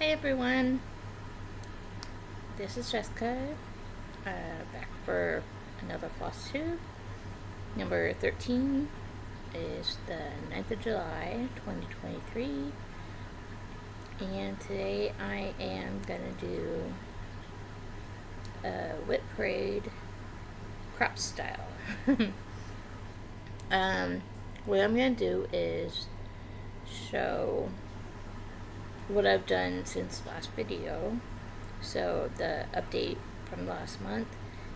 Hey everyone, this is Jessica, back for another Flosstube. Number 13 is the 9th of July, 2023, and today I am gonna do a WIP Parade crop style. What I'm gonna do is show what I've done since last video, so the update from last month,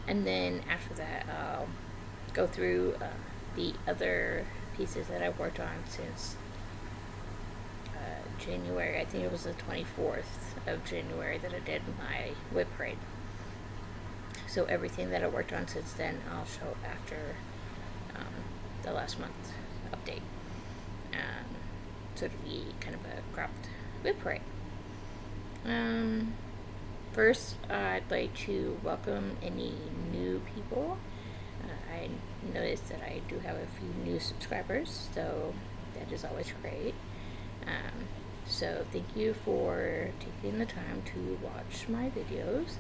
and then after that I'll go through the other pieces that I've worked on since January. I think it was the 24th of January that I did my WIP Parade. So everything that I worked on since then I'll show after the last month update. So it'll be kind of a cropped WIP Parade. First, I'd like to welcome any new people. I noticed that I do have a few new subscribers, so that is always great. So thank you for taking the time to watch my videos.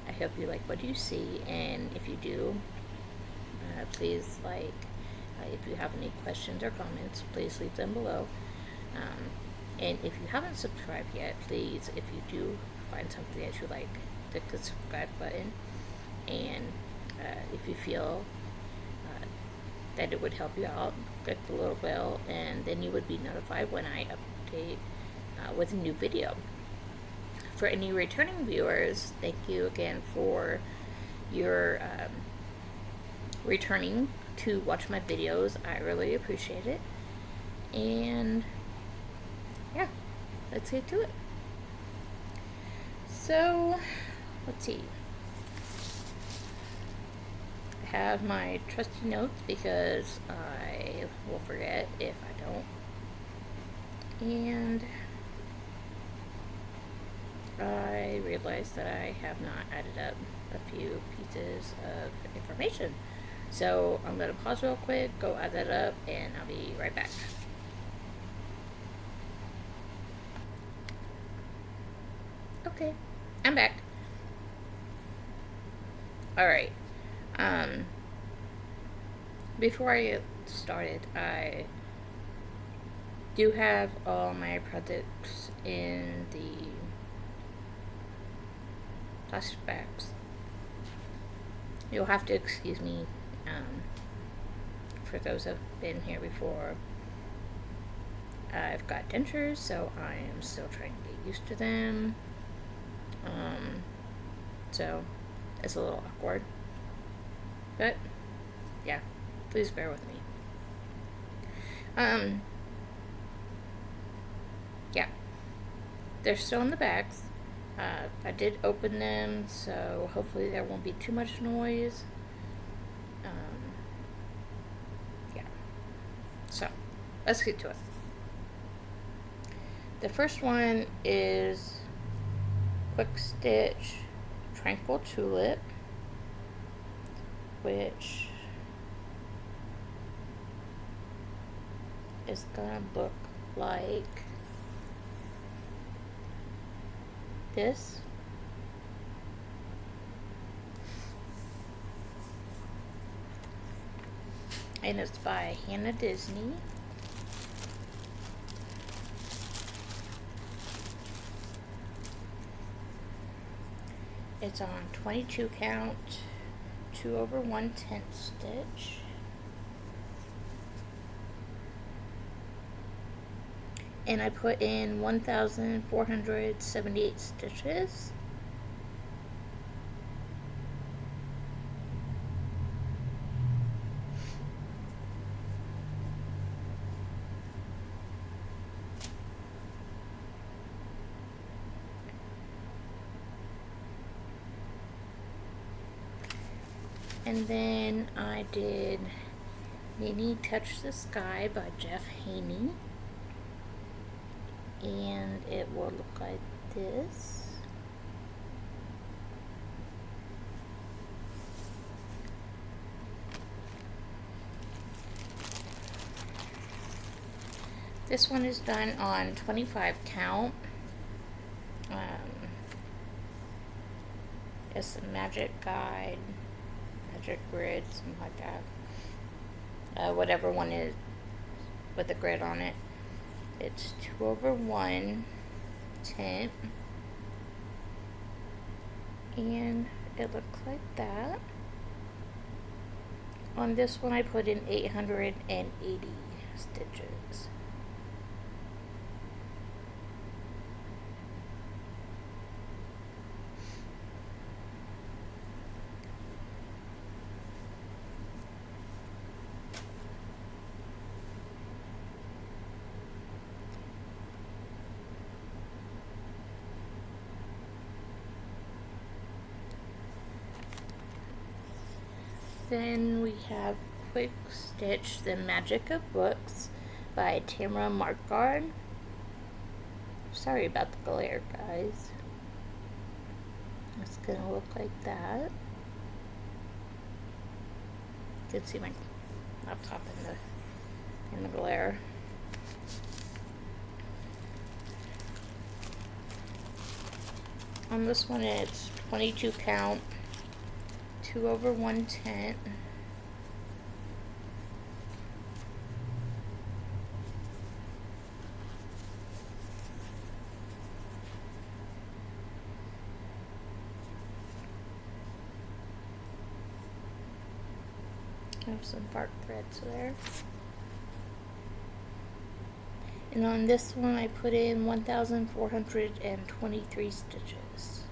I hope you like what you see, and if you do, please if you have any questions or comments, please leave them below. And if you haven't subscribed yet, please, if you do find something that you like, click the subscribe button. And if you feel that it would help you out, click the little bell, and then you would be notified when I update with a new video. For any returning viewers, thank you again for your returning to watch my videos. I really appreciate it. And yeah, let's get to it. So, let's see. I have my trusty notes because I will forget if I don't. And I realized that I have not added up a few pieces of information. So I'm going to pause real quick, go add that up, and I'll be right back. Okay, I'm back. Alright, before I get started, I do have all my products in the plastic bags. You'll have to excuse me for those who have been here before. I've got dentures, so I am still trying to get used to them. So it's a little awkward, but yeah, please bear with me. Yeah, they're still in the bags. I did open them, so hopefully there won't be too much noise. Yeah, so let's get to it. The first one is Quick Stitch Tranquil Tulip, which is gonna look like this. And it's by Hannah Disney. It's on 22 count, 2 over 1/10 stitch. And I put in 1,478 stitches. And then I did Mini Touch the Sky by Jeff Haney. And it will look like this. This one is done on 25 count, It's a magic guide, magic grid, something like that. Whatever one is with the grid on it. It's 2/1 tint, and it looks like that. On this one I put in 880 stitches. Then we have Quick Stitch, The Magic of Books by Tamara Markgard. Sorry about the glare, guys. It's gonna look like that. You can see my laptop in the glare. On this one it's 22 count, 2/1 tint. I have some bark threads there. And on this one I put in 1,423 stitches.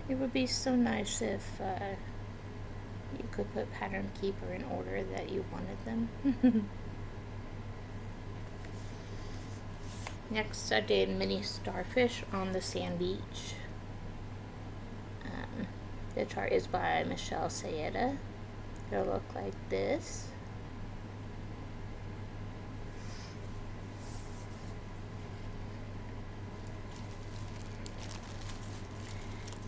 It would be so nice if you could put Pattern Keeper in order that you wanted them. Next I did Mini Starfish on the Sand Beach. The chart is by Michelle Sayeda. It'll look like this.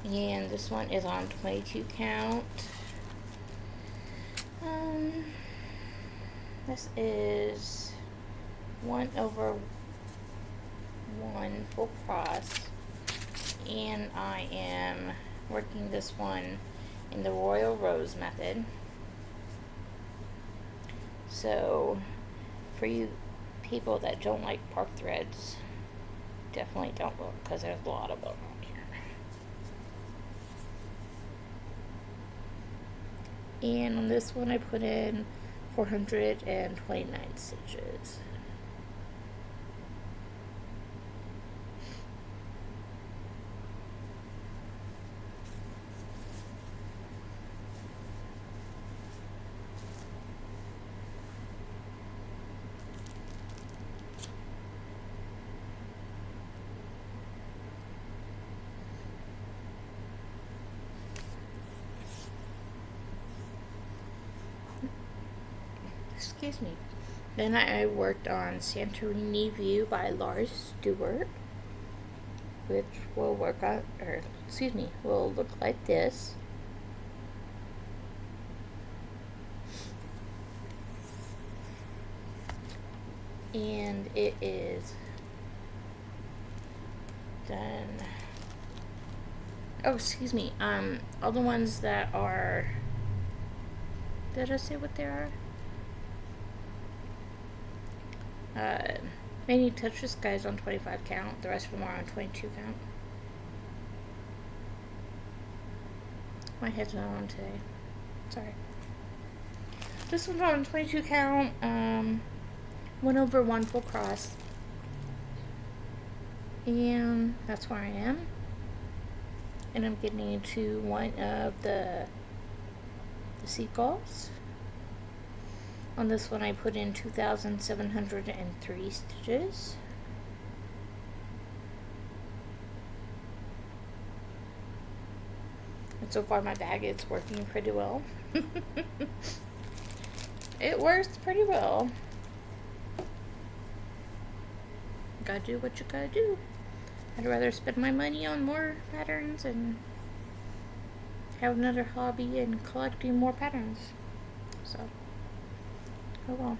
And this one is on 22 count. This is 1/1 full cross, and I am working this one in the Royal Rose method. So for you people that don't like park threads, definitely don't look, because there's a lot of them on here. And on this one I put in 429 stitches. Excuse me. Then I worked on Santorini View by Laura Stewart, which will will look like this. And it is done. Oh, excuse me. All the ones that are, did I say what they are? Many Tetris guys on 25 count. The rest of them are on 22 count. My head's not on today. Sorry. This one's on 22 count. 1/1 full cross. And that's where I am. And I'm getting into one of the seagulls. On this one I put in 2,703 stitches. And so far my bag is working pretty well. It works pretty well. Gotta do what you gotta do. I'd rather spend my money on more patterns and have another hobby and collecting more patterns. So, oh well.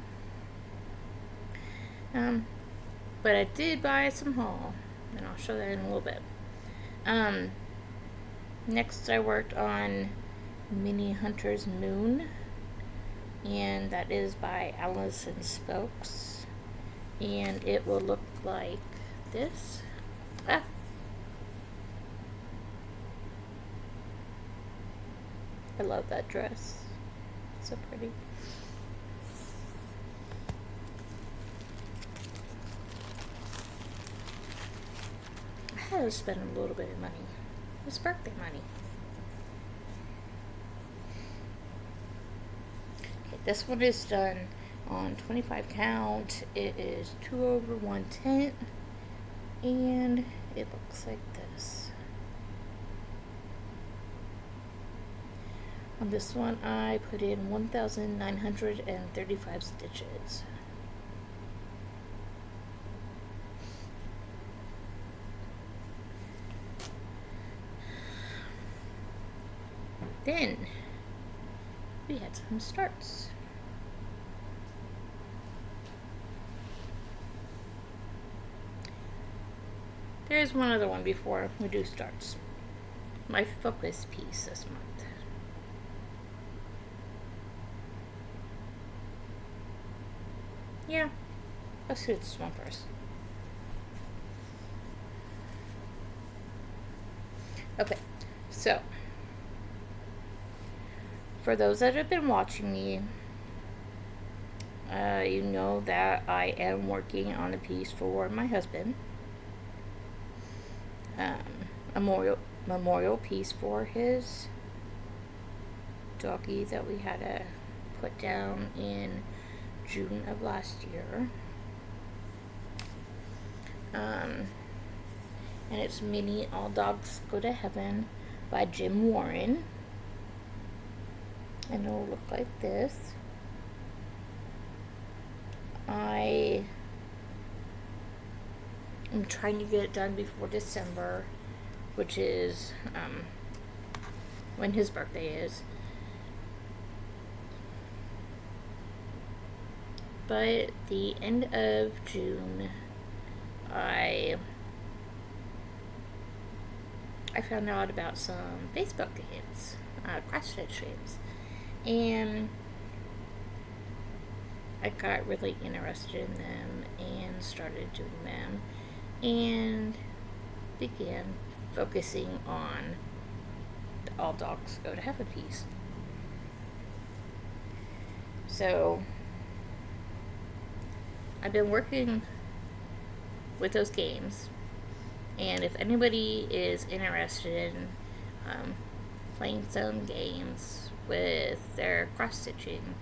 But I did buy some haul, and I'll show that in a little bit. Next I worked on Mini Hunter's Moon, and that is by Allison Spokes, and it will look like this. Ah. I love that dress. It's so pretty. I had to spend a little bit of money. It's birthday money. Okay, this one is done on 25 count. It is 2/110, and it looks like this. On this one, I put in 1,935 stitches. Then we had some starts. There's one other one before we do starts. My focus piece this month. Yeah, let's do this one first. Okay, so for those that have been watching me, you know that I am working on a piece for my husband. A memorial piece for his doggy that we had to put down in June of last year. And it's Mini All Dogs Go to Heaven by Jim Warren. And it'll look like this. I am trying to get it done before December, which is when his birthday is. But the end of June, I found out about some Facebook games, cross-stitch games, and I got really interested in them and started doing them and began focusing on the All Dogs Go to Heaven piece. So I've been working with those games, and if anybody is interested in playing some games with their cross-stitching,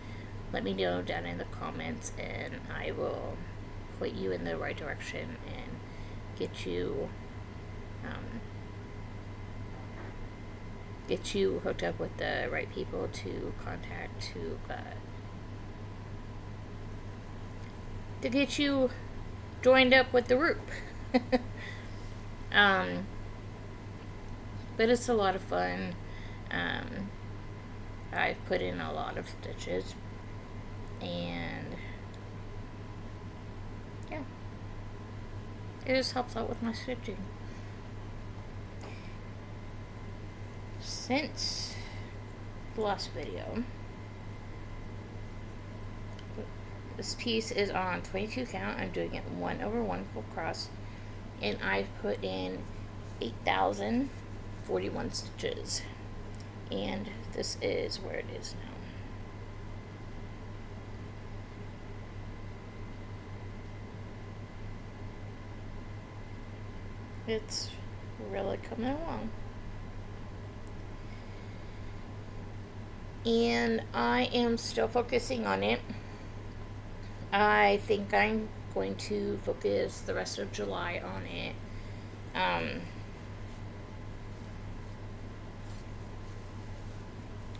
let me know down in the comments, and I will point you in the right direction and get you hooked up with the right people to contact to get you joined up with the group. But it's a lot of fun. I've put in a lot of stitches, and yeah, it just helps out with my stitching. Since the last video, this piece is on 22 count. I'm doing it 1/1 full cross, and I've put in 8,041 stitches, and this is where it is now. It's really coming along. And I am still focusing on it. I think I'm going to focus the rest of July on it.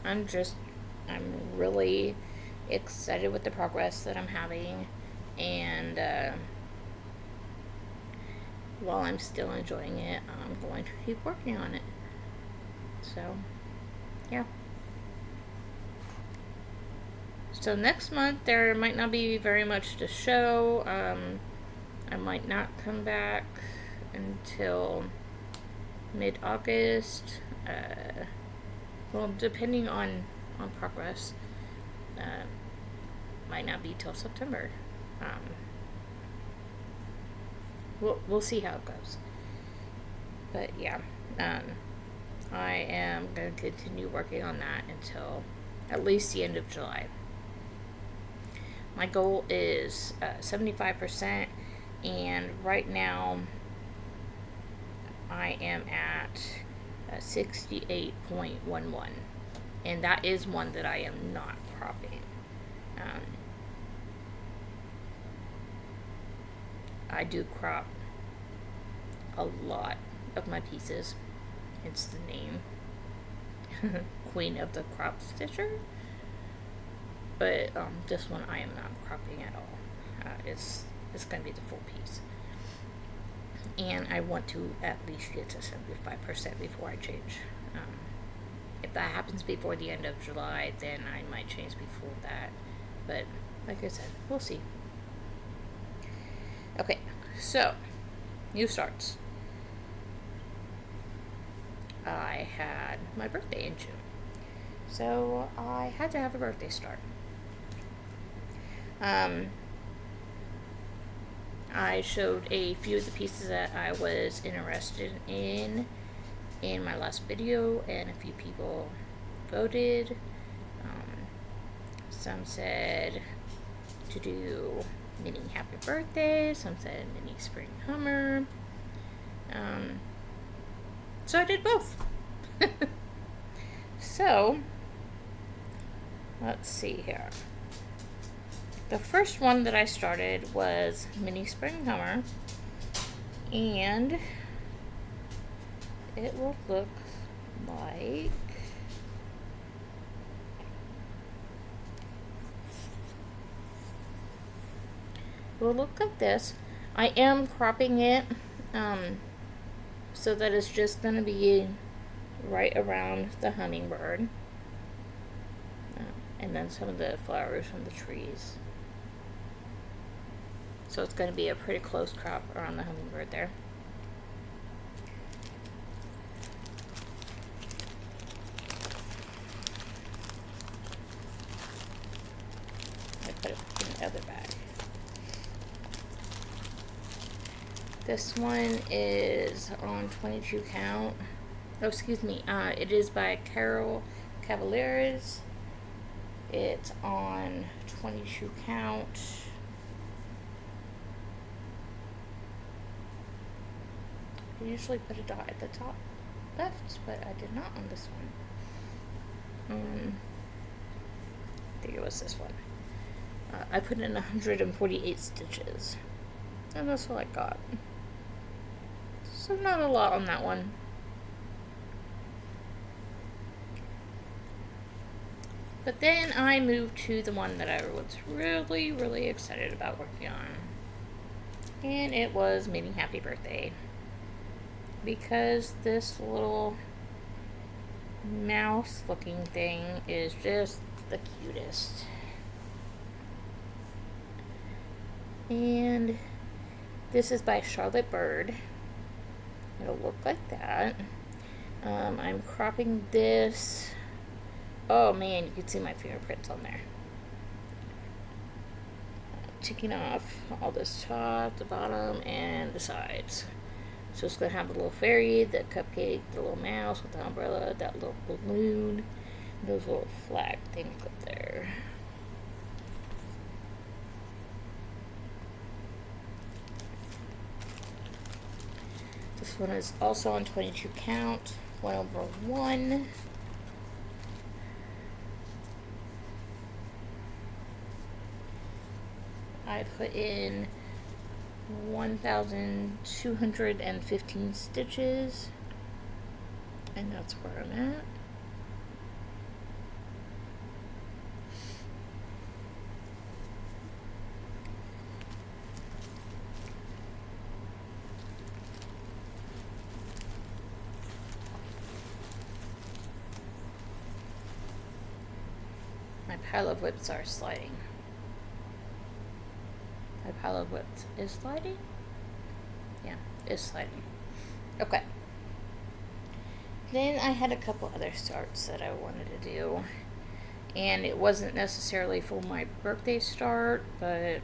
I'm really excited with the progress that I'm having, and while I'm still enjoying it, I'm going to keep working on it. So, yeah. So next month there might not be very much to show. I might not come back until mid-August. Well, depending on progress, might not be till September. We'll see how it goes. But yeah, I am going to continue working on that until at least the end of July. My goal is 75%, and right now I am at 68.11, and that is one that I am not cropping. I do crop a lot of my pieces. It's the name. Queen of the Crop-Stitcher. But this one I am not cropping at all. It's going to be the full piece. And I want to at least get to 75% before I change. If that happens before the end of July, then I might change before that. But like I said, we'll see. Okay, so new starts. I had my birthday in June, so I had to have a birthday start. I showed a few of the pieces that I was interested in my last video, and a few people voted. Some said to do mini happy birthday, some said mini spring hummer. So I did both. So let's see here. The first one that I started was mini spring hummer, and it will look like this. I am cropping it so that it's just going to be right around the hummingbird, and then some of the flowers from the trees. So it's going to be a pretty close crop around the hummingbird there. I put it in the other bag. This one is on 22 count. Oh, excuse me. It is by Carol Cavaliers. It's on 22 count. I usually put a dot at the top left, but I did not on this one. I think it was this one. I put in 148 stitches, and that's what I got. So not a lot on that one. But then I moved to the one that I was really, really excited about working on, and it was Mini Happy Birthday. Because this little mouse looking thing is just the cutest. And this is by Charlotte Bird. It'll look like that. I'm cropping this. Oh man, you can see my fingerprints on there. Taking off all this top, the bottom, and the sides. So it's going to have the little fairy, the cupcake, the little mouse with the umbrella, that little balloon, and those little flag things up there. This one is also on 22 count, 1/1. I put in 1,215 stitches, and that's where I'm at. pile of whips are sliding. My pile of whips is sliding? Yeah, it's sliding. Okay. Then I had a couple other starts that I wanted to do. And it wasn't necessarily for my birthday start, but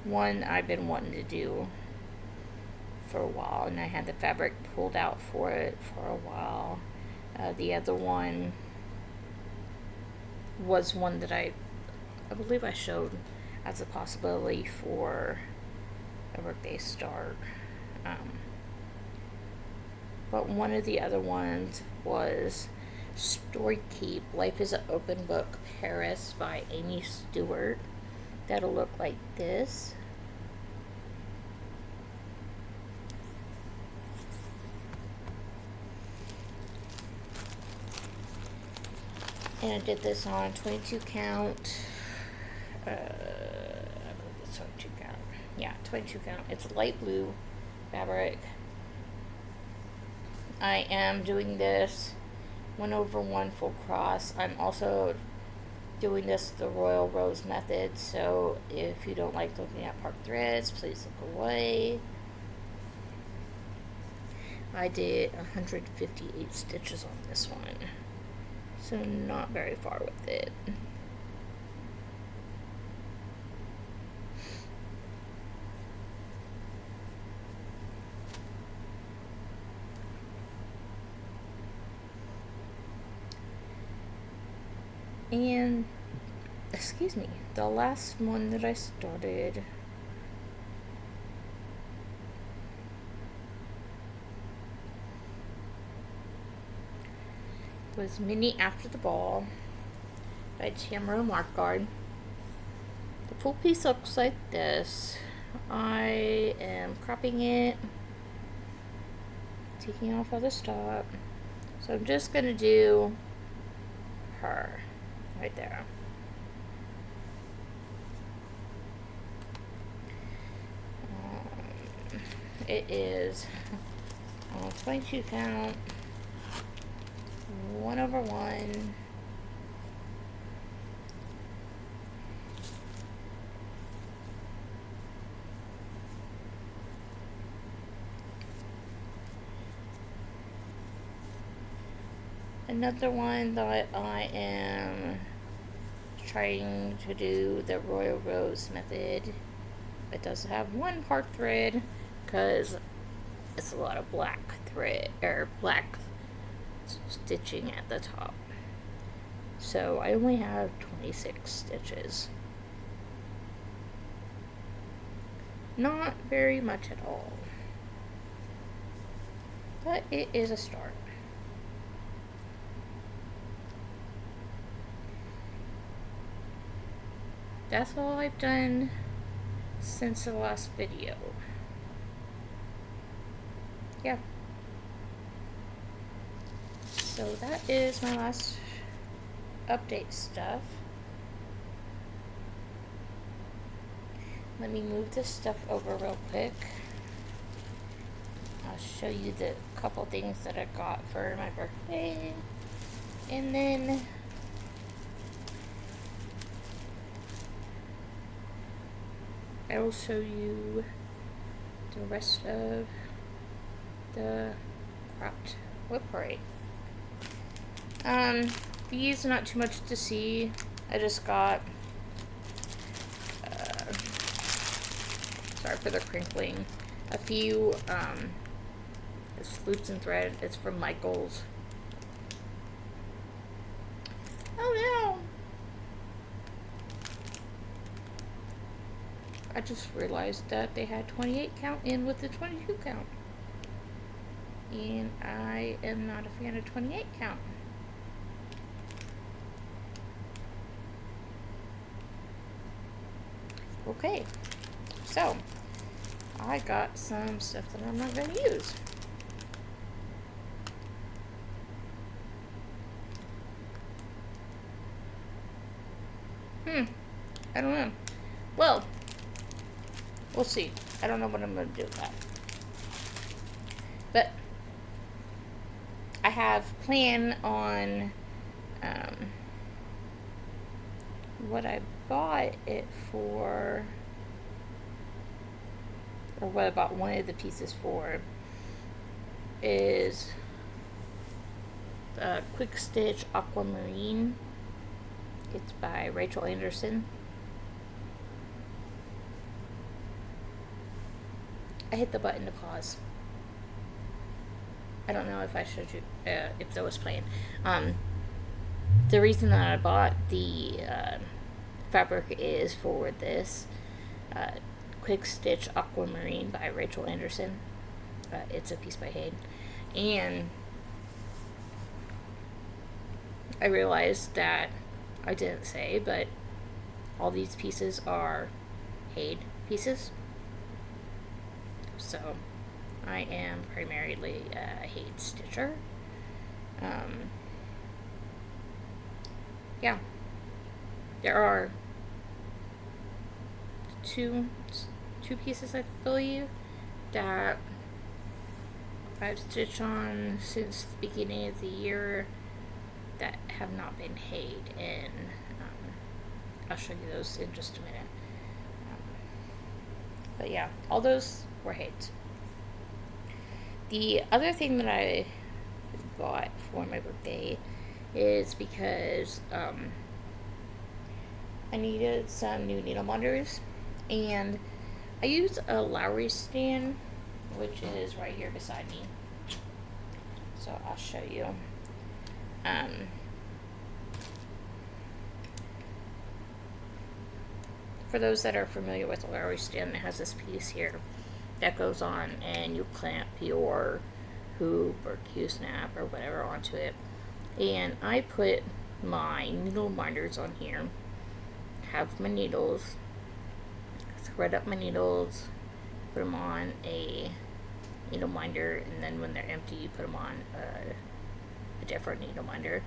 one I've been wanting to do for a while, and I had the fabric pulled out for it for a while. The other one was one that I believe I showed as a possibility for a birthday start. But one of the other ones was Story Keep, Life is an Open Book, Paris by Amy Stewart. That'll look like this. And I did this on 22 count. I believe it's 22 count. Yeah, 22 count. It's light blue fabric. I am doing this 1/1 full cross. I'm also doing this the Royal Rose method, so if you don't like looking at part threads, please look away. I did 158 stitches on this one, so not very far with it. And, excuse me, the last one that I started was Mini After the Ball by Tamara Markard. The full piece looks like this. I am cropping it, taking off all the stop. So I'm just going to do her right there. It is 22 count, 1/1. Another one that I am trying to do the Royal Rose method. It does have one part thread because it's a lot of black thread or black stitching at the top. So I only have 26 stitches. Not very much at all, but it is a start. That's all I've done since the last video. Yeah. So that is my last update stuff. Let me move this stuff over real quick. I'll show you the couple things that I got for my birthday. And then I will show you the rest of the cropped WIP Parade. These are not too much to see. I just got, sorry for the crinkling, a few, it's loops and thread. It's from Michaels. Oh no! I just realized that they had 28 count in with the 22 count. And I am not a fan of 28 count. Okay, so I got some stuff that I'm not going to use. I don't know. Well, we'll see. I don't know what I'm going to do with that. But I have planned on what I bought it for, or what I bought one of the pieces for, is Quick Stitch Aquamarine. It's by Rachel Anderson. I hit the button to pause. I don't know if I showed you, if that was playing. The reason that I bought the fabric is for this Quick Stitch Aquamarine by Rachel Anderson. It's a piece by Hayden. And I realized that I didn't say, but all these pieces are Hayden pieces. So I am primarily a Hayden stitcher. Yeah. There are two pieces, I believe, that I've stitched on since the beginning of the year that have not been Hayden, and I'll show you those in just a minute. But yeah, all those were Hayden. The other thing that I bought for my birthday is because I needed some new needle minders, and I use a Lowry stand, which is right here beside me. So I'll show you. For those that are familiar with the Lowry stand, it has this piece here that goes on, and you clamp your hoop or Q-snap or whatever onto it. And I put my needle minders on here, have my needles, thread up my needles, put them on a needle minder, and then when they're empty you put them on a different needle minder,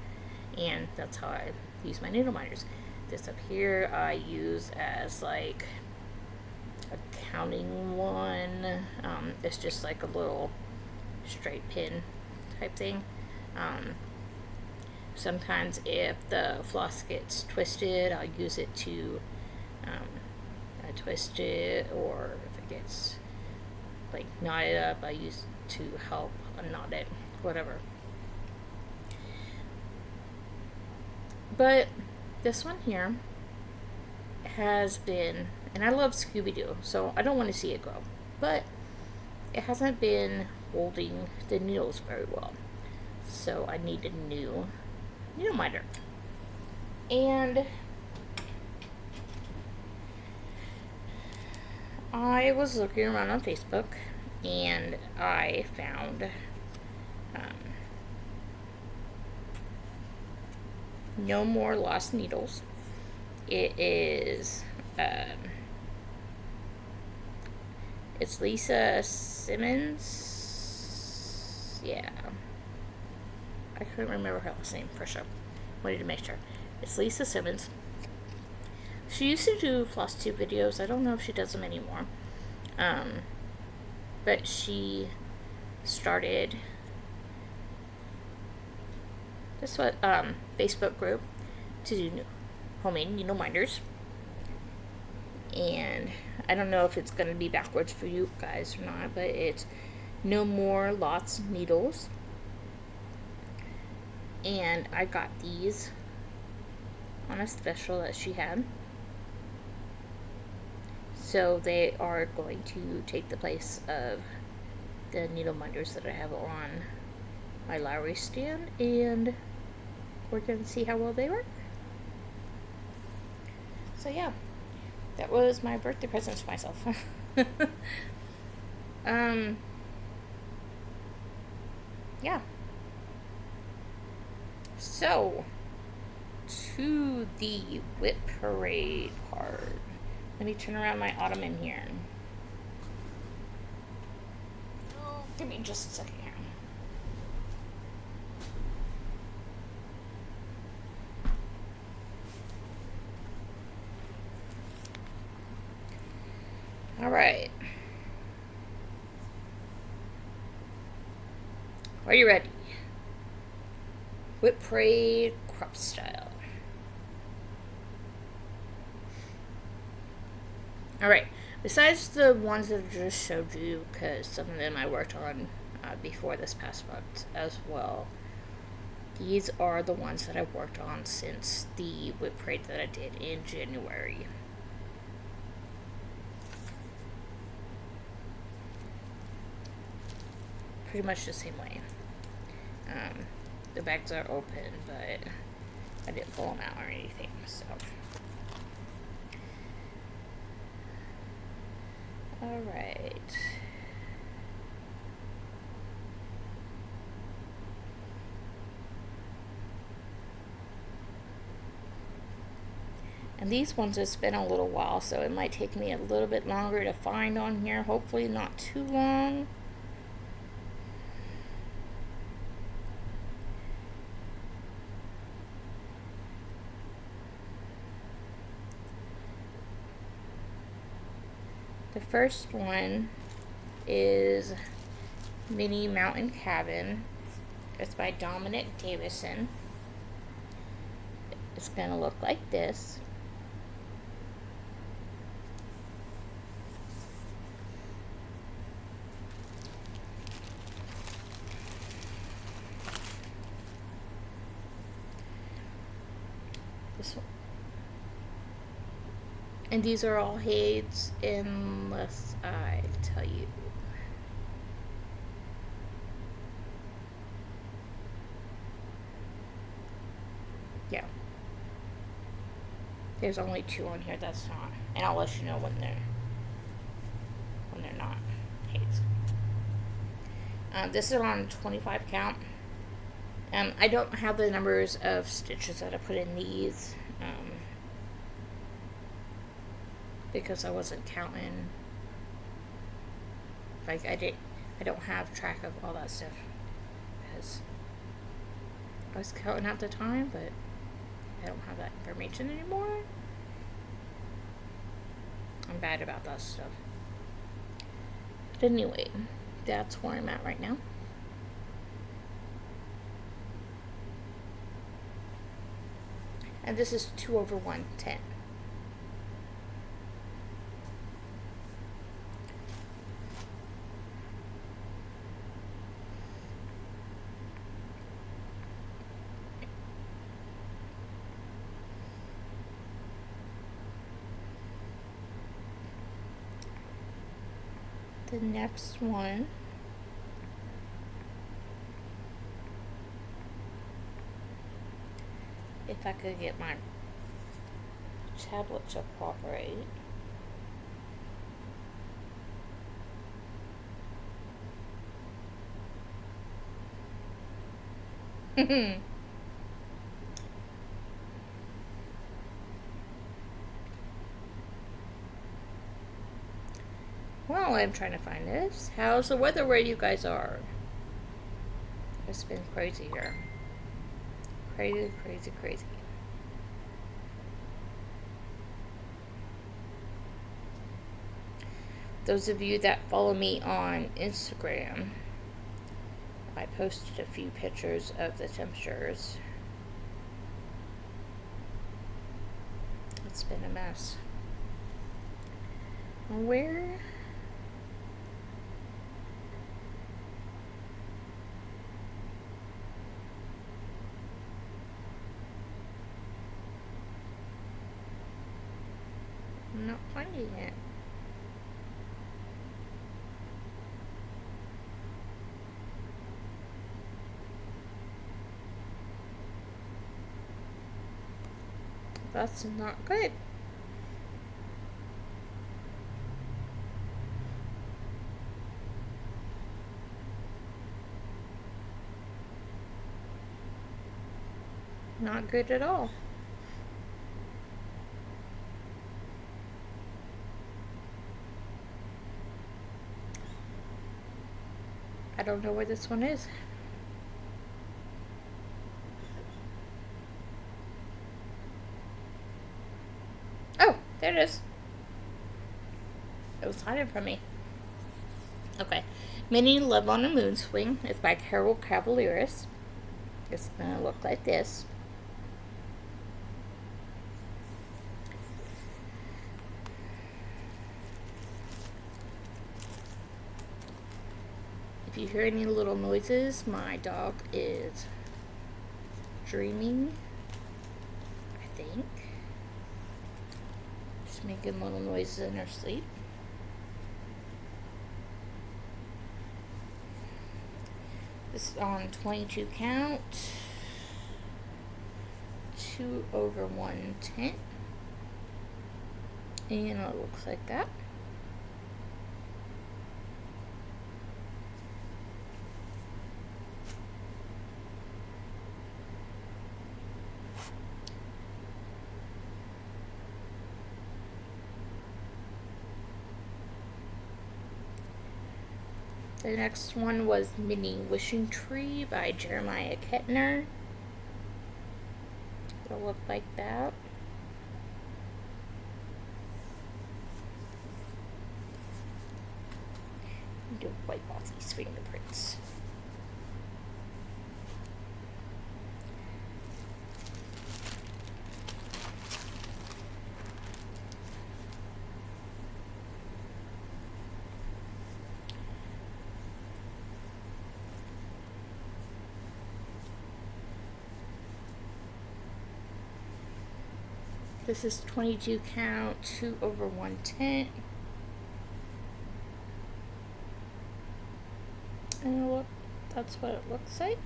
and that's how I use my needle minders. This up here I use as like a counting one. It's just like a little straight pin type thing. Sometimes if the floss gets twisted, I'll use it to twist it, or if it gets like knotted up, I use it to help unknot it, whatever. But this one here has been, and I love Scooby-Doo, so I don't want to see it go, but it hasn't been holding the needles very well, so I need a new needle minder. And I was looking around on Facebook, and I found No More Lost Needles. It is it's Lisa Simmons. Yeah, I couldn't remember her last name for sure. Wanted to make sure. It's Lisa Simmons. She used to do Flosstube videos. I don't know if she does them anymore. But she started this Facebook group to do homemade needle minders. And I don't know if it's going to be backwards for you guys or not, but it's No More Lost Needles. And I got these on a special that she had. So they are going to take the place of the needle minders that I have on my Lowry stand, and we're going to see how well they work. So yeah, that was my birthday present to myself. Yeah. So, to the WIP Parade part. Let me turn around my ottoman here. Oh, give me just a second here. Alright. Are you ready? WIP Parade crop style. Alright, besides the ones that I just showed you, because some of them I worked on before this past month as well, these are the ones that I've worked on since the WIP Parade that I did in January. Pretty much the same way. The bags are open, but I didn't pull them out or anything, so. Alright. And these ones it's been a little while, so it might take me a little bit longer to find on here. Hopefully not too long. The first one is Mini Mountain Cabin. It's by Dominic Davison. It's gonna look like this. This one. And these are all heights, unless I tell you. Yeah. There's only 2 on here that's not. And I'll let you know when they're not heights. This is on 25 count. I don't have the numbers of stitches that I put in these. Because I wasn't counting. Like I don't have track of all that stuff. Because I was counting at the time, but I don't have that information anymore. I'm bad about that stuff. But anyway, that's where I'm at right now. And this is 2/110. The next one if I could get my tablet to cooperate. Well, I'm trying to find this. How's the weather where you guys are? It's been crazy here. Crazy, crazy, crazy. Those of you that follow me on Instagram, I posted a few pictures of the temperatures. It's been a mess. Where? I'm not finding it. That's not good. Not good at all. I don't know where this one is. Oh, there it is. It was hiding from me. Okay. Mini Love on a Moon Swing is by Carol Cavalieris. It's gonna look like this. If you hear any little noises, my dog is dreaming, I think. She's making little noises in her sleep. This is on 22 count, 2/110, and it looks like that. The next one was Mini Wishing Tree by Jeremiah Kettner. It'll look like that. I'm going to wipe off these fingerprints. This is 22 count, 2/110. And look, that's what it looks like.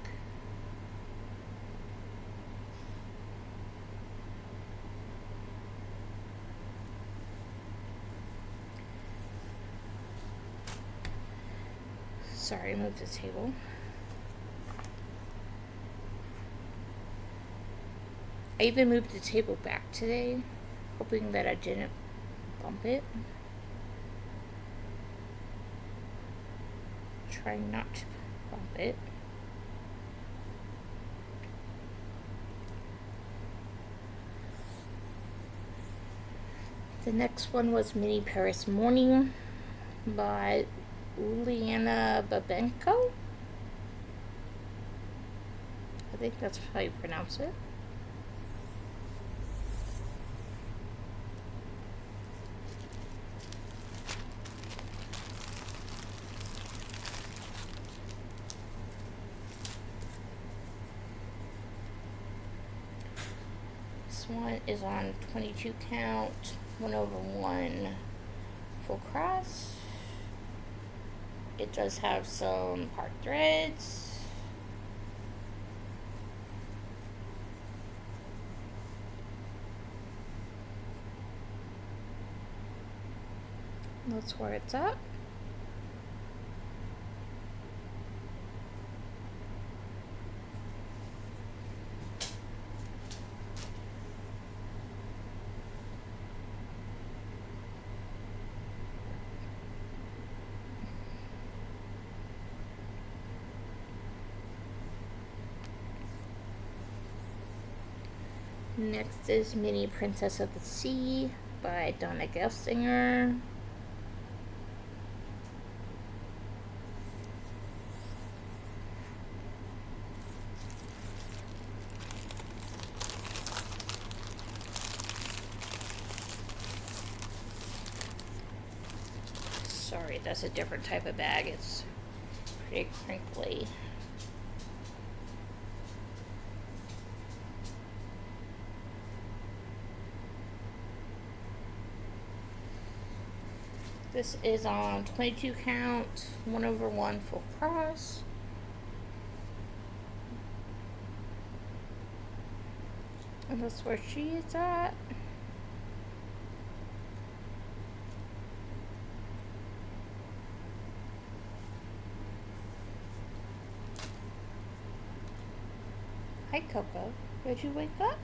Sorry, I moved the table. I even moved the table back today, hoping that I didn't bump it. Trying not to bump it. The next one was Mini Paris Morning by Uliana Babenko. I think that's how you pronounce it. This one is on 22 count, 1/1 full cross. It does have some part threads. That's where it's at. Next is Mini Princess of the Sea by Donna Gelsinger. Sorry, that's a different type of bag. It's pretty crinkly. This is on 22 count, 1/1 full cross. And that's where she is at. Hi, Coco. Did you wake up?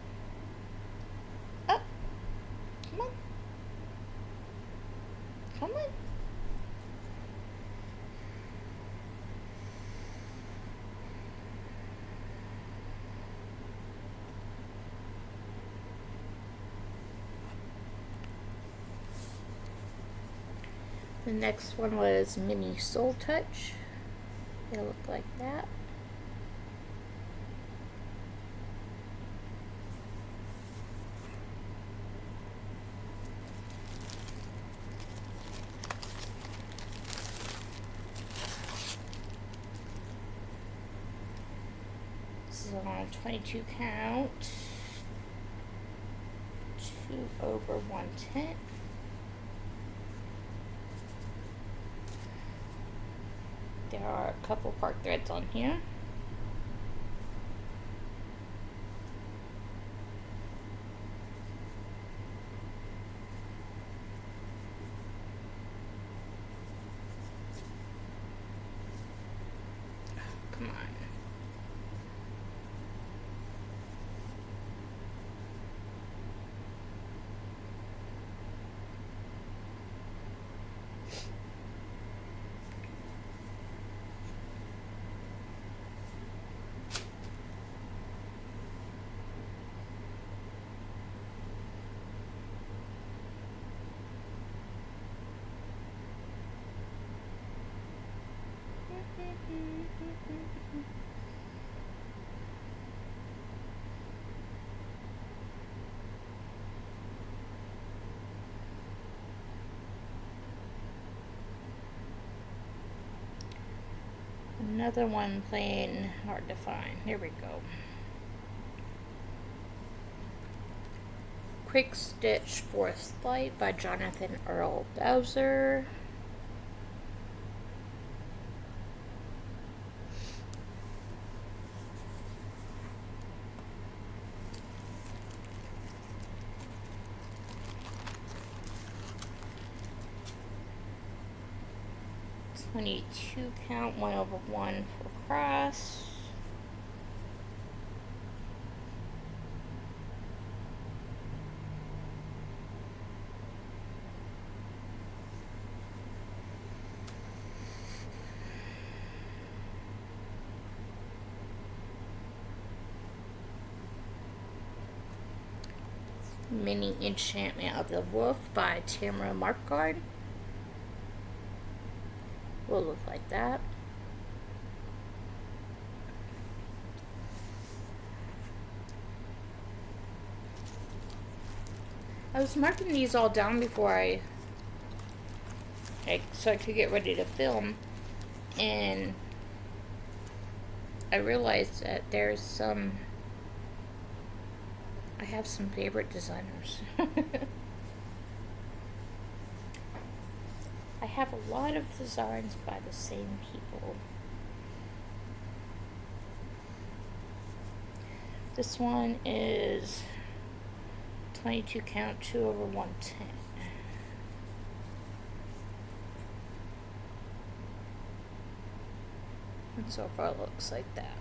Up. Come on. Come on. The next one was Mini Soul Touch. It'll look like that. is on 22 count, 2/110. There are a couple part threads on here. Come on. Another one plain hard to find. Here we go. Quick Stitch Forest Light by Jonathan Earl Bowser. .22 count, 1/1 for cross. Mini Enchantment of the Wolf by Tamara Markgard. Will look like that. I was marking these all down before so I could get ready to film, and I realized that I have some favorite designers. I have a lot of designs by the same people. This one is 22 count, 2/110. And so far it looks like that.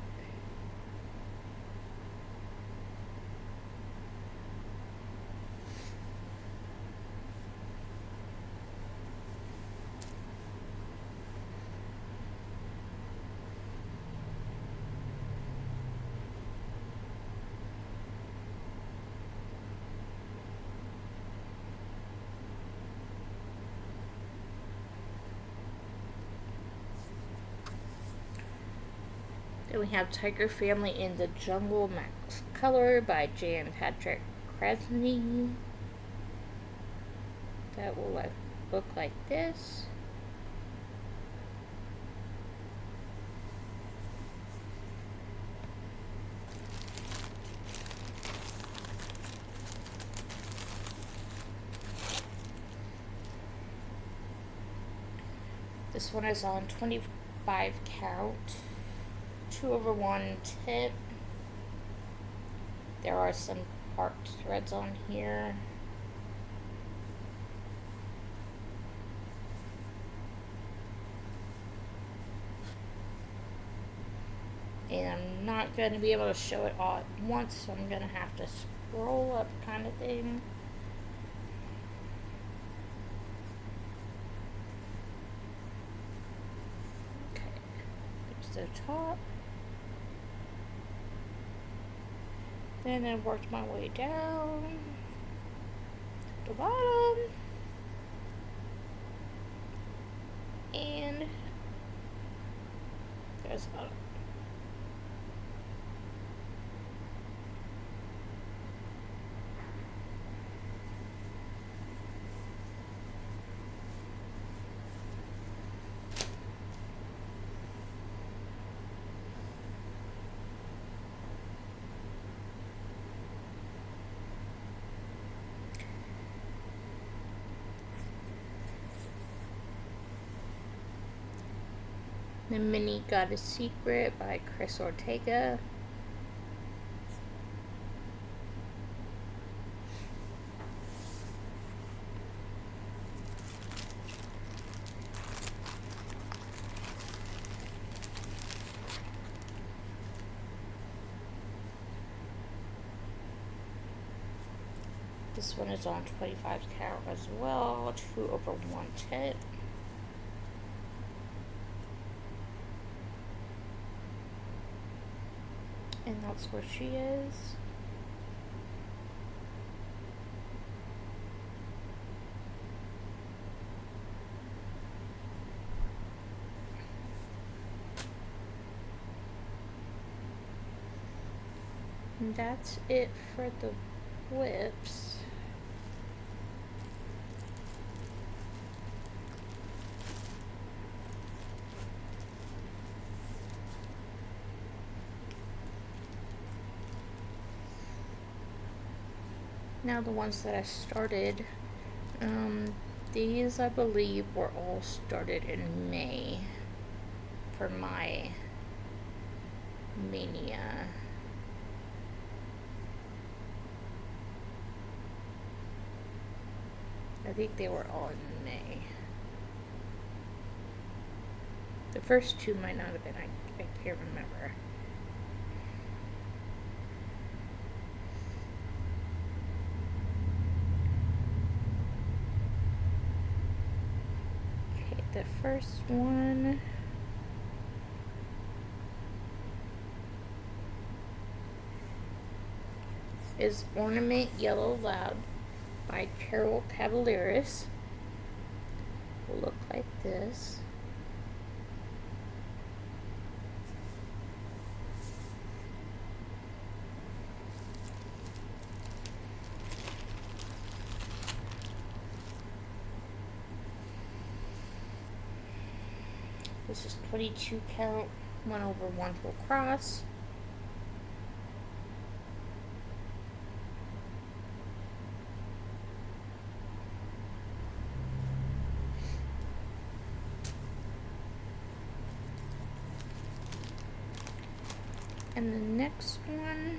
Then we have Tiger Family in the Jungle Max Color by Jan Patrick Krasny. That will look like this. This one is on 25 count. 2/1 tip. There are some part threads on here. And I'm not going to be able to show it all at once, so I'm going to have to scroll up kind of thing. Okay, there's the top. Then I worked my way down to the bottom, and there's the bottom. The Mini Got a Secret by Chris Ortega. This one is on 25 count as well, 2/110. And that's where she is. And that's it for the WIPs. Now the ones that I started, these I believe were all started in May for my Mania. I think they were all in May. The first two might not have been, I can't remember. Okay, the first one is Ornament Yellow Loud by Carol Cavaliris. Will look like this. This is 22 count, 1/1 full cross. And the next one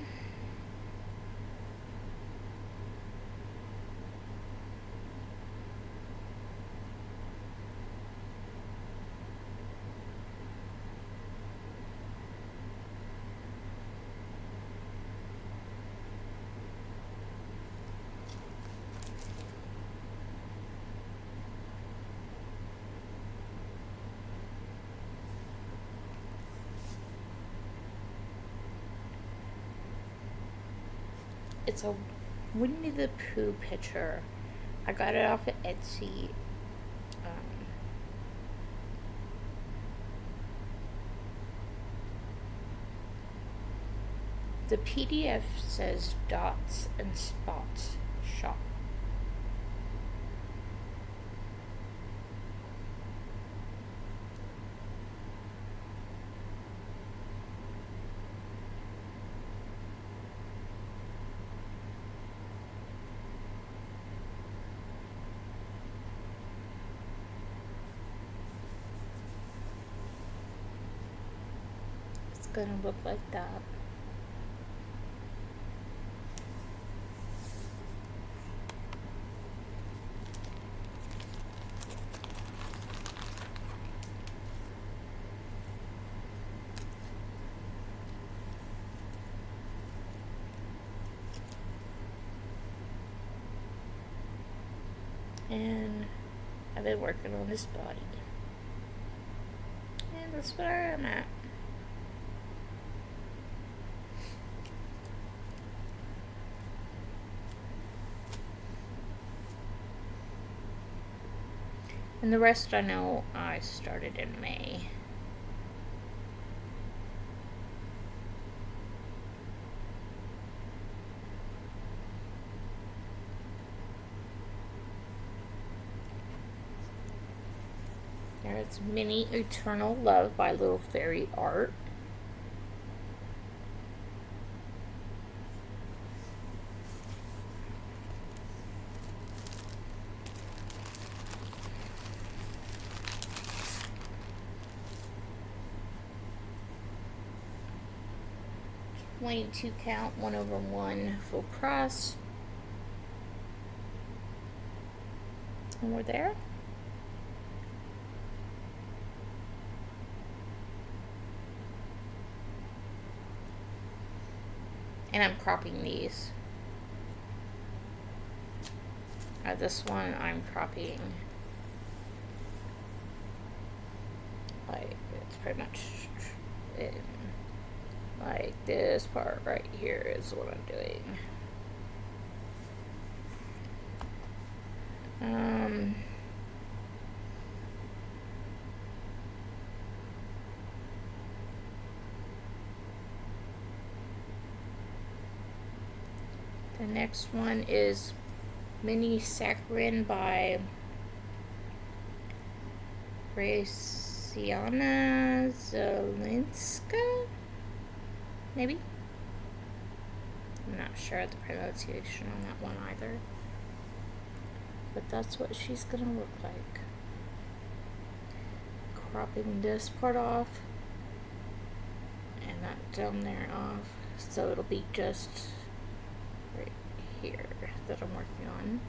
it's a Winnie the Pooh picture. I got it off of Etsy. The PDF says Dots and Spots Shop. It's gonna look like that. And I've been working on this body. And that's where I'm at. And the rest I know I started in May. There's Mini Eternal Love by Little Fairy Art. 22 count 1/1 full cross, and we're there. And I'm cropping these. This one I'm cropping, like, it's pretty much like this part right here is what I'm doing. The next one is Mini Saccharin by Graciana Zelinska, maybe? I'm not sure of the pronunciation on that one either. But that's what she's gonna look like. Cropping this part off and that down there off, so it'll be just right here that I'm working on.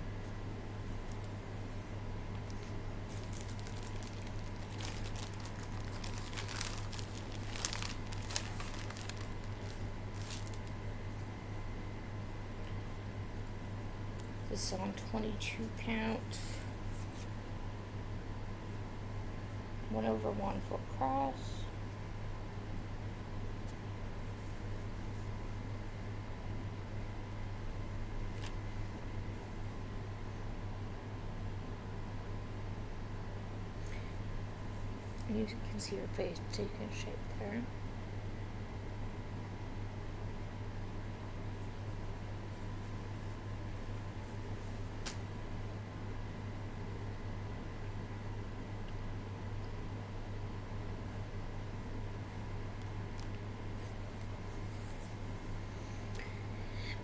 This is on 22 count, 1/1 full cross. And you can see her face taking shape there.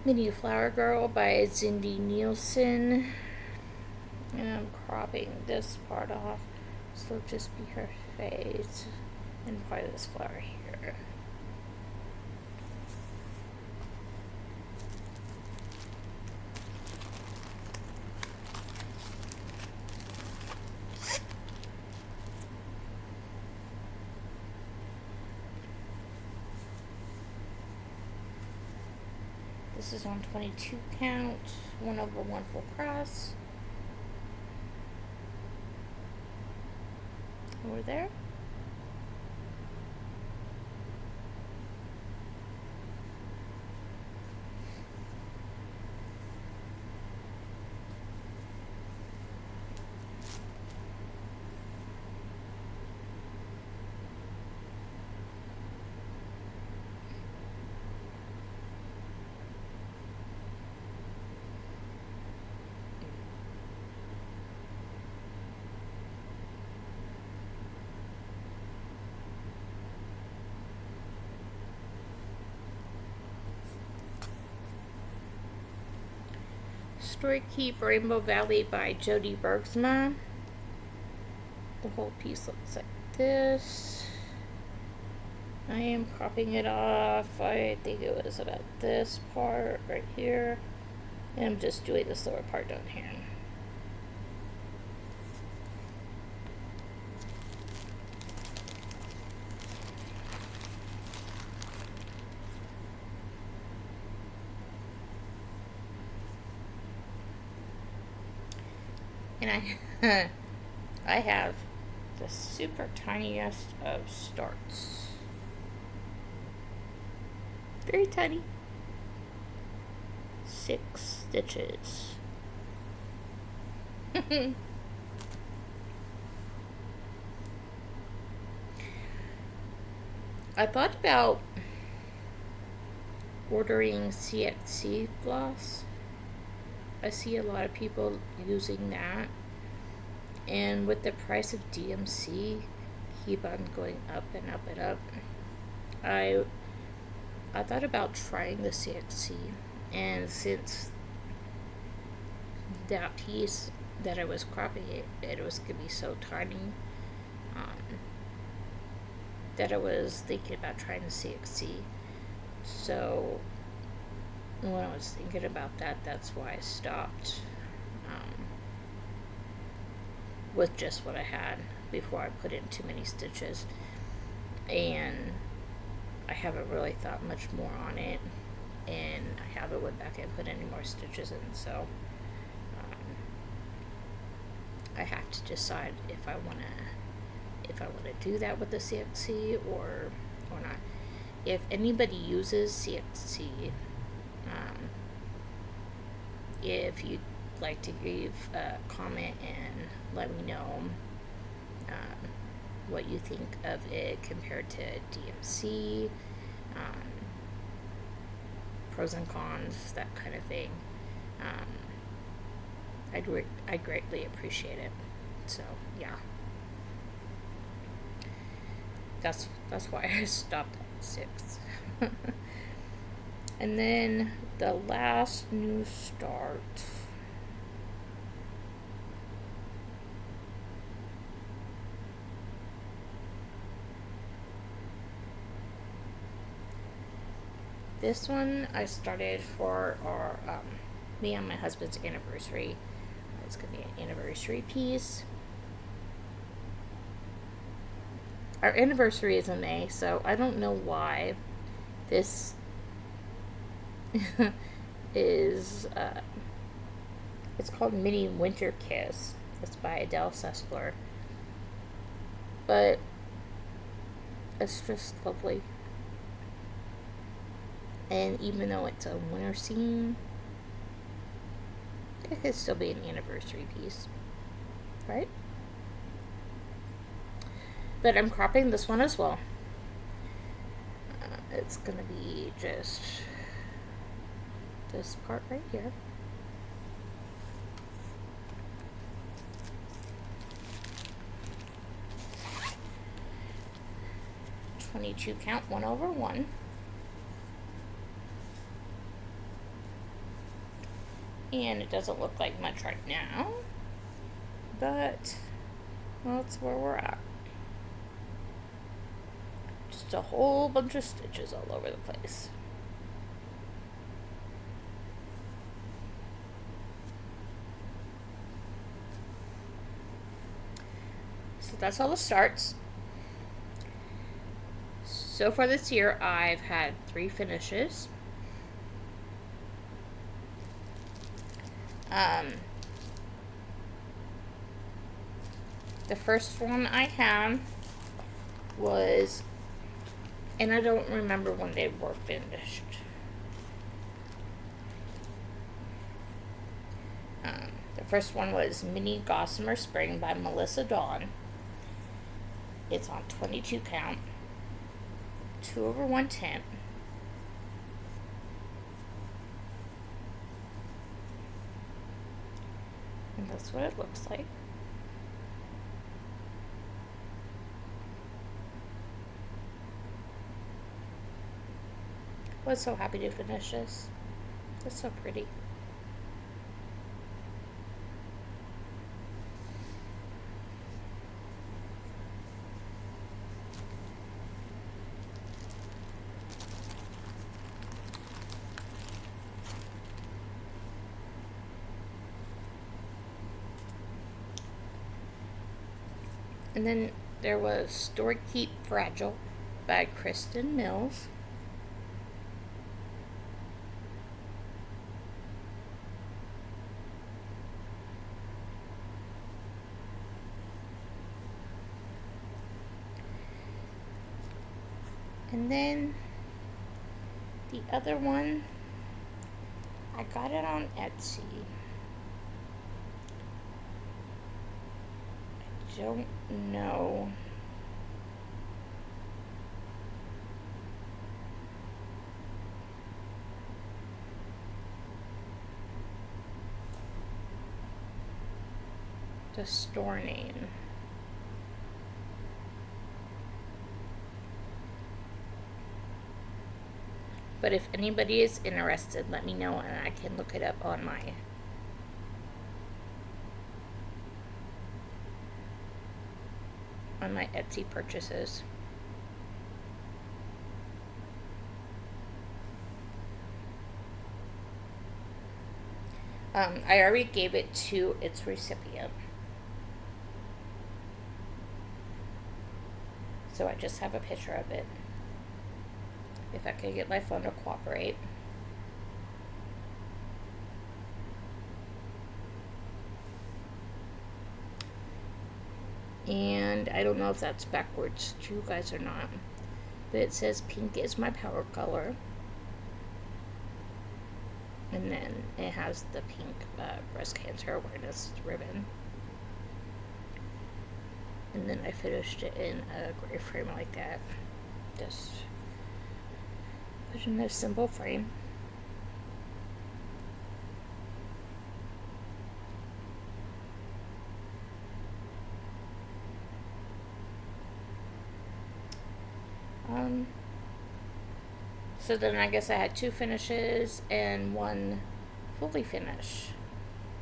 Mini Flower Girl by Cindy Nielsen. And I'm cropping this part off, so it'll just be her face and part of this flower here. This is on 22 count, 1/1 full cross. Over there. Story Keep Rainbow Valley by Jody Bergsma. The whole piece looks like this. I am cropping it off. I think it was about this part right here. And I'm just doing this lower part down here. And I have the super tiniest of starts. Very tiny. 6 stitches. I thought about ordering CXC floss. I see a lot of people using that, and with the price of DMC keep on going up and up and up, I thought about trying the CXC, and since that piece that I was cropping it was gonna be so tiny, that I was thinking about trying the CXC. So when I was thinking about that, that's why I stopped with just what I had before I put in too many stitches. And I haven't really thought much more on it, and I haven't went back and put any more stitches in, so I have to decide if I want to do that with the CXC or not. If anybody uses CXC, if you'd like to leave a comment and let me know what you think of it compared to DMC, pros and cons, that kind of thing. I'd greatly appreciate it. So yeah, that's why I stopped at 6. And then the last new start. This one I started for our me and my husband's anniversary. It's gonna be an anniversary piece. Our anniversary is in May, so I don't know why this is it's called Mini Winter Kiss. It's by Adele Sessler, but it's just lovely. And even though it's a winter scene, it could still be an anniversary piece, right? But I'm cropping this one as well. It's gonna be just this part right here. .22 count, 1/1. And it doesn't look like much right now, but well, that's where we're at. Just a whole bunch of stitches all over the place. So that's all the starts. So far this year, I've had 3 finishes. The first one I had was, and I don't remember when they were finished. The first one was Mini Gossamer Spring by Melissa Dawn. It's on 22 count, 2/110. And that's what it looks like. I was so happy to finish this. It's so pretty. And then there was Store Keep Fragile by Kristen Mills. And then the other one, I got it on Etsy. I don't know. The store name. But if anybody is interested, let me know and I can look it up on my Etsy purchases. I already gave it to its recipient. So I just have a picture of it. If I could get my phone to cooperate. And I don't know if that's backwards to you guys or not, but it says pink is my power color. And then it has the pink breast cancer awareness ribbon. And then I finished it in a gray frame like that. Just put in a simple frame. So then I guess I had 2 finishes and 1 fully finish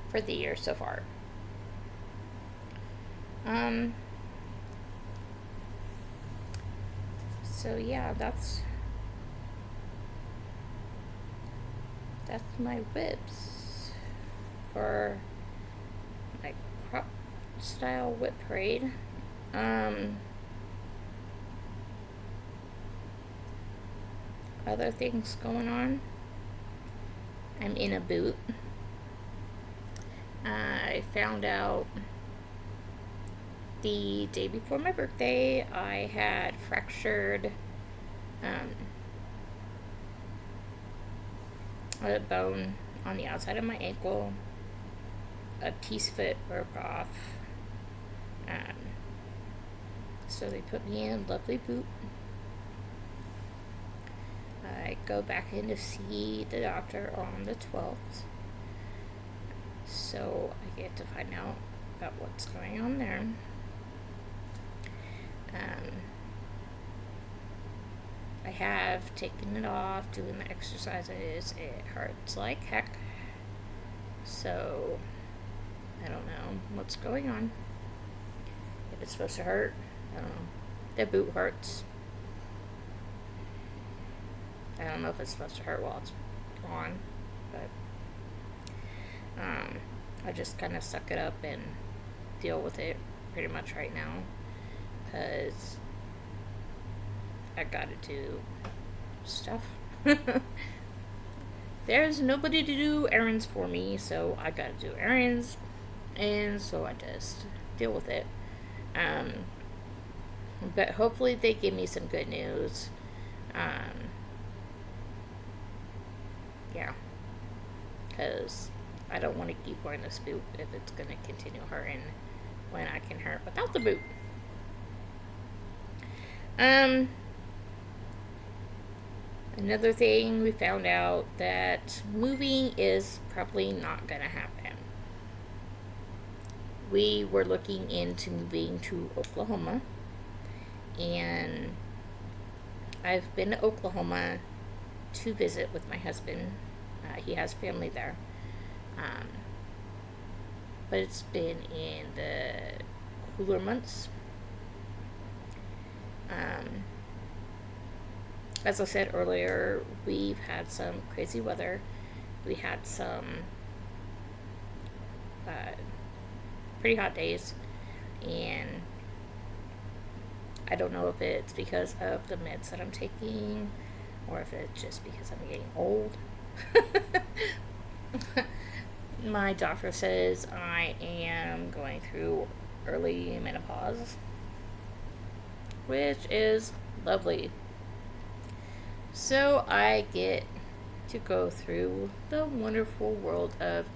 for the year so far. So yeah, that's my WIPs for my crop style WIP Parade. Other things going on. I'm in a boot. I found out the day before my birthday I had fractured a bone on the outside of my ankle. A piece of it broke off. So they put me in a lovely boot. I go back in to see the doctor on the 12th. So I get to find out about what's going on there. I have taken it off, doing the exercises. It hurts like heck. So I don't know what's going on. If it's supposed to hurt, I don't know. The boot hurts. I don't know if it's supposed to hurt while it's on, but I just kind of suck it up and deal with it pretty much right now, because I gotta do stuff. There's nobody to do errands for me, so I gotta do errands, and so I just deal with it. But hopefully they give me some good news. Yeah, because I don't want to keep wearing this boot if it's going to continue hurting when I can hurt without the boot. Another thing, we found out that moving is probably not going to happen. We were looking into moving to Oklahoma, and I've been to Oklahoma to visit with my husband. He has family there. But it's been in the cooler months. As I said earlier, we've had some crazy weather. We had some pretty hot days, and I don't know if it's because of the meds that I'm taking or if it's just because I'm getting old. My doctor says I am going through early menopause, which is lovely. So I get to go through the wonderful world of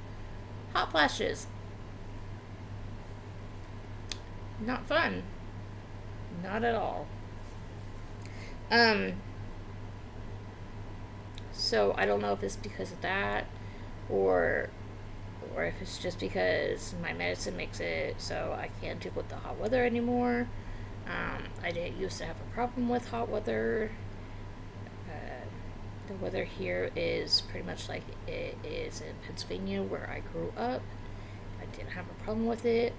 hot flashes. Not fun. Not at all. So I don't know if it's because of that, or if it's just because my medicine makes it so I can't deal with the hot weather anymore. I didn't used to have a problem with hot weather. The weather here is pretty much like it is in Pennsylvania, where I grew up. I didn't have a problem with it.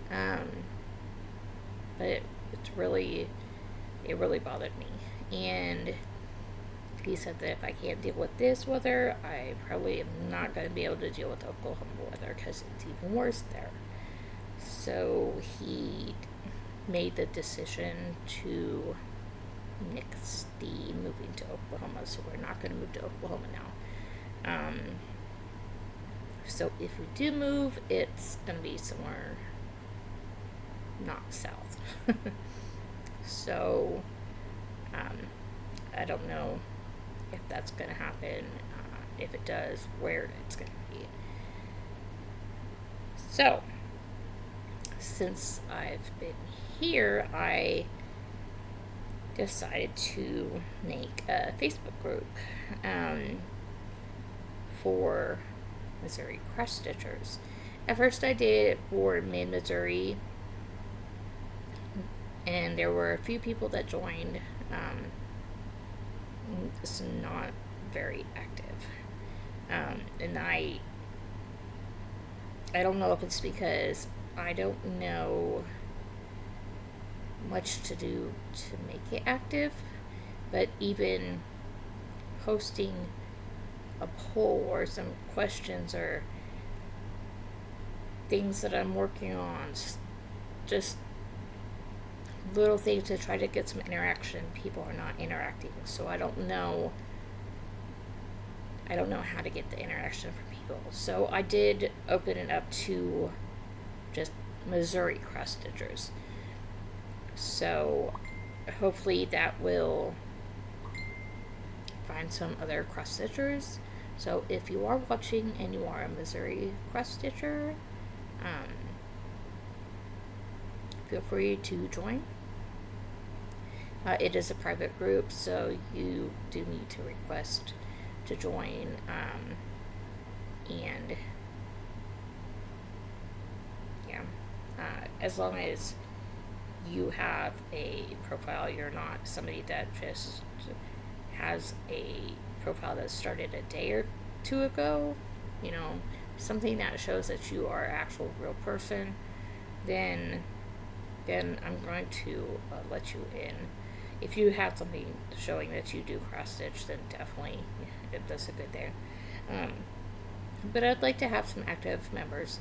But it really bothered me. And he said that if I can't deal with this weather, I probably am not going to be able to deal with Oklahoma weather because it's even worse there. So he made the decision to nix the moving to Oklahoma. So we're not going to move to Oklahoma now. So if we do move, it's going to be somewhere not south. So I don't know if that's going to happen. If it does, where it's going to be. So since I've been here, I decided to make a Facebook group for Missouri cross-stitchers. At first I did it for mid-Missouri, and there were a few people that joined. It's not very active. And I don't know if it's because I don't know much to do to make it active, but even posting a poll or some questions or things that I'm working on, just little things to try to get some interaction, people are not interacting. So I don't know how to get the interaction from people. So I did open it up to just Missouri cross-stitchers. So hopefully that will find some other cross-stitchers. So if you are watching and you are a Missouri cross-stitcher, feel free to join. It is a private group, so you do need to request to join, and yeah, as long as you have a profile, you're not somebody that just has a profile that started a day or two ago, something that shows that you are an actual real person, then I'm going to let you in. If you have something showing that you do cross-stitch, then definitely that's a good thing. But I'd like to have some active members.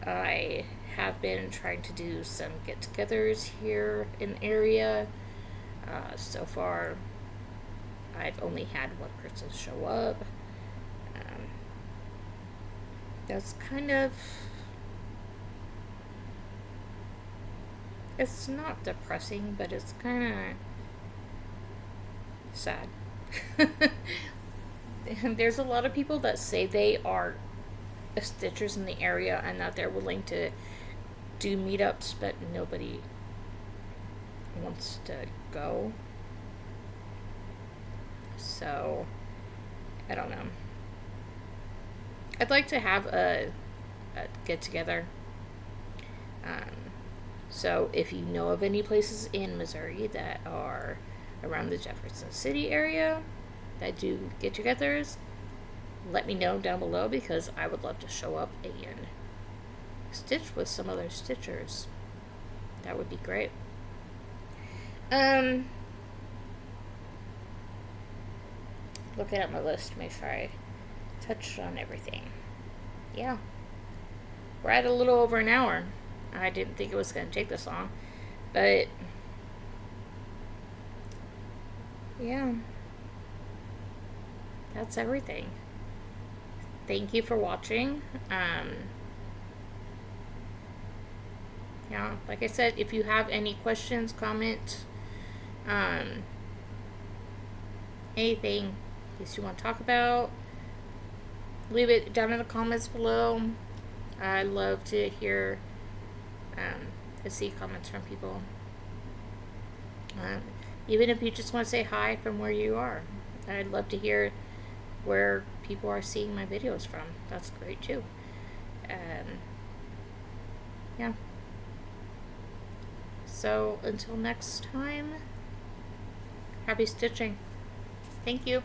I have been trying to do some get-togethers here in the area. So far, I've only had one person show up. That's kind of... It's not depressing, but it's kind of sad. There's a lot of people that say they are stitchers in the area and that they're willing to do meetups, but nobody wants to go. So, I don't know. I'd like to have a get-together. So if you know of any places in Missouri that are around the Jefferson City area that do get-togethers, let me know down below, because I would love to show up and stitch with some other stitchers. That would be great. Looking at my list to make sure I touched on everything. Yeah. We're at a little over an hour. I didn't think it was going to take this long, but yeah, that's everything. Thank you for watching. Yeah, like I said, if you have any questions, comments, anything you want to talk about, leave it down in the comments below. I love to hear to see comments from people. Even if you just want to say hi from where you are, I'd love to hear where people are seeing my videos from. That's great too. Yeah. So until next time, happy stitching. Thank you.